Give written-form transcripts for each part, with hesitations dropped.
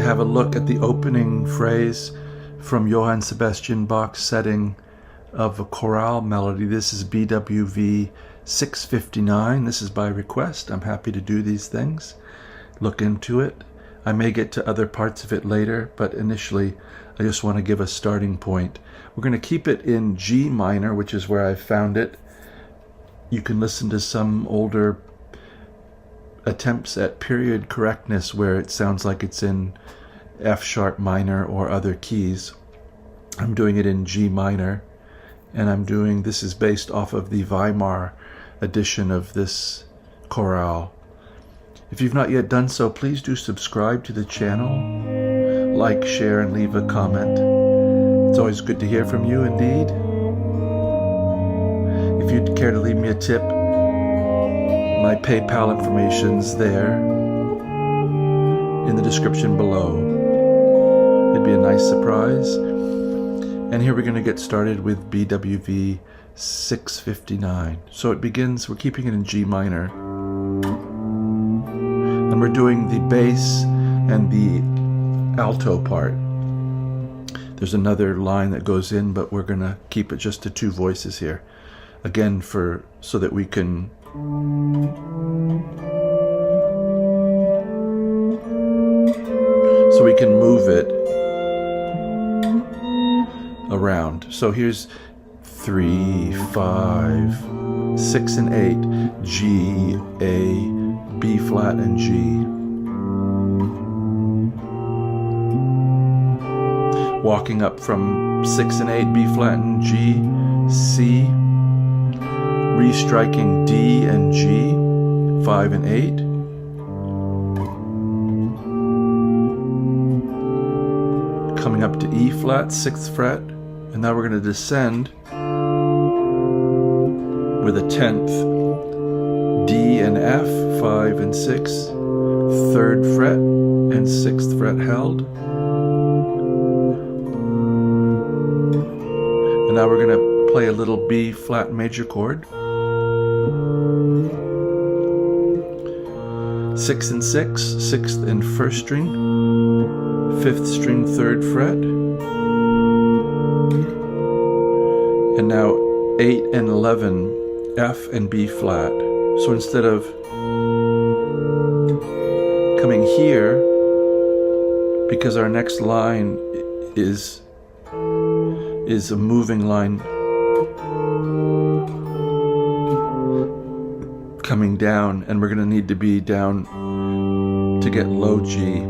have a look at the opening phrase from Johann Sebastian Bach's setting of a chorale melody. This is BWV 659. This is by request. I'm happy to do these things. Look into it. I may get to other parts of it later, but initially I just want to give a starting point. We're going to keep it in G minor, which is where I found it. You can listen to some older attempts at period correctness where it sounds like it's in F sharp minor or other keys. I'm doing it in G minor, and this is based off of the Weimar edition of this chorale. If you've not yet done so, please do subscribe to the channel, like, share, and leave a comment. It's always good to hear from you indeed. If you'd care to leave me a tip, my PayPal information's there in the description below. It'd be a nice surprise. And here we're going to get started with BWV 659. So it begins, we're keeping it in G minor. And we're doing the bass and the alto part. There's another line that goes in, but we're going to keep it just to two voices here. Again, so that we can move it around. So here's 3, 5, 6, and 8, G, A, B flat, and G. Walking up from 6 and 8, B flat and G, C, restriking D and G, 5 and 8. Coming up to E flat, 6th fret, and now we're going to descend with a 10th, D and F, 5 and 6, 3rd fret and 6th fret held. And now we're going to play a little B flat major chord. 6 and 6, 6th and 1st string, 5th string, 3rd fret, and now 8 and 11, F and B flat. So instead of coming here, because our next line is a moving line coming down, and we're going to need to be down to get low G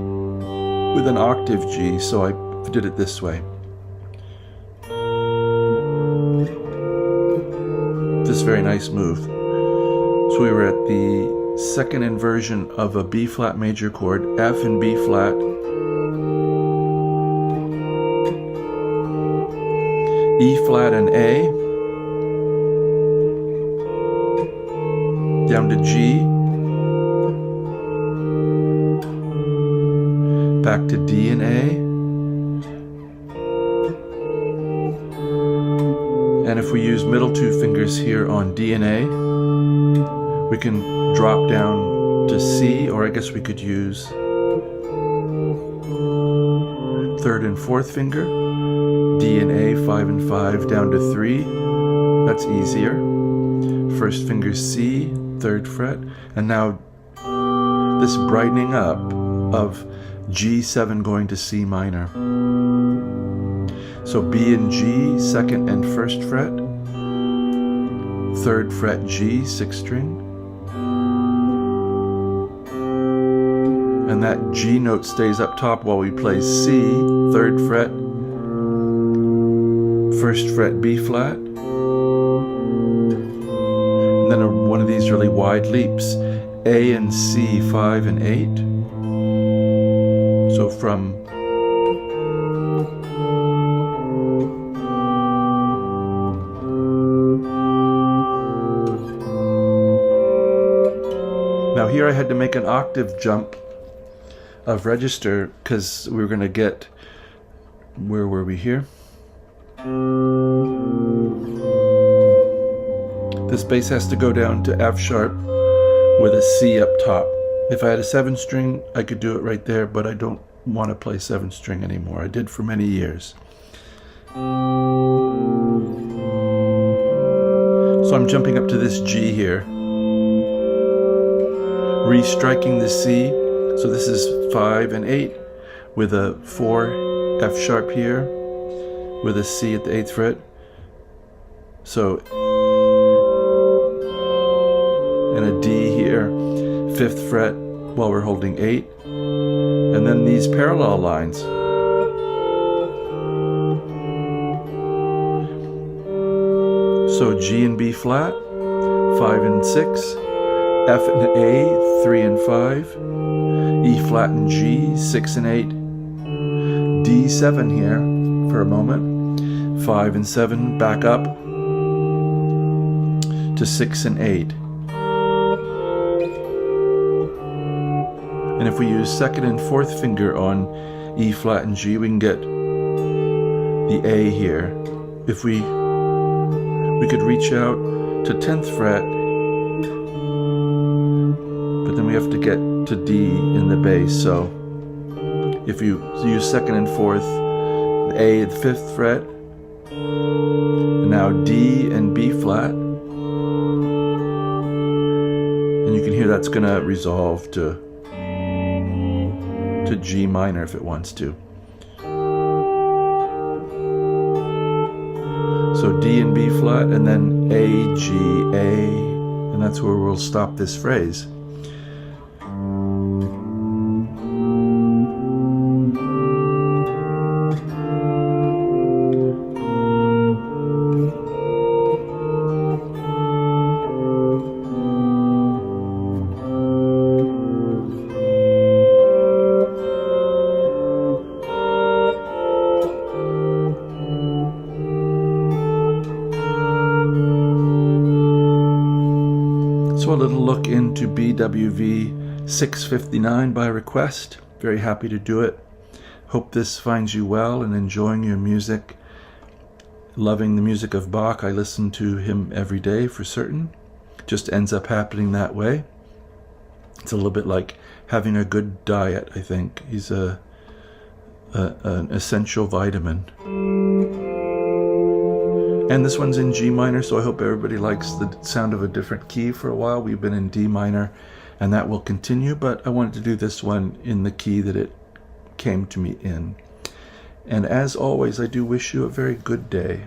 with an octave G, so I did it this way. This very nice move. So we were at the second inversion of a B flat major chord, F and B flat, E flat and A, down to G, back to D and A, and if we use middle two fingers here on D and A, we can drop down to C, or I guess we could use 3rd and 4th finger, D and A, 5 and 5, down to 3, that's easier. 1st finger C, 3rd fret, and now this brightening up of G7 going to C minor. So B and G, 2nd and 1st fret, 3rd fret G, 6th string, and that G note stays up top while we play C, 3rd fret, 1st fret B flat, and then one of these really wide leaps, A and C, 5 and 8. So from now here I had to make an octave jump of register because we were going to get, where were we here? This bass has to go down to F sharp with a C up top. If I had a 7 string, I could do it right there, but I don't want to play 7th string anymore. I did for many years. So I'm jumping up to this G here, re-striking the C. So this is 5 and 8 with a 4 F sharp here with a C at the 8th fret. So, and a D here, 5th fret while we're holding 8. And then these parallel lines. So G and B flat, 5 and 6, F and A, 3 and 5, E flat and G, 6 and 8, D7 here for a moment, 5 and 7, back up to 6 and 8. And if we use 2nd and 4th finger on E flat and G, we can get the A here. If we could reach out to 10th fret, but then we have to get to D in the bass. So if you use 2nd and 4th, the A at the 5th fret, and now D and B flat, and you can hear that's going to resolve to G minor if it wants to. So D and B flat, and then A, G, A, and that's where we'll stop this phrase. So a little look into BWV 659 by request. Very happy to do it. Hope this finds you well and enjoying your music. Loving the music of Bach. I listen to him every day for certain. Just ends up happening that way. It's a little bit like having a good diet, I think. He's an essential vitamin. And this one's in G minor, so I hope everybody likes the sound of a different key for a while. We've been in D minor, and that will continue, but I wanted to do this one in the key that it came to me in. And as always, I do wish you a very good day.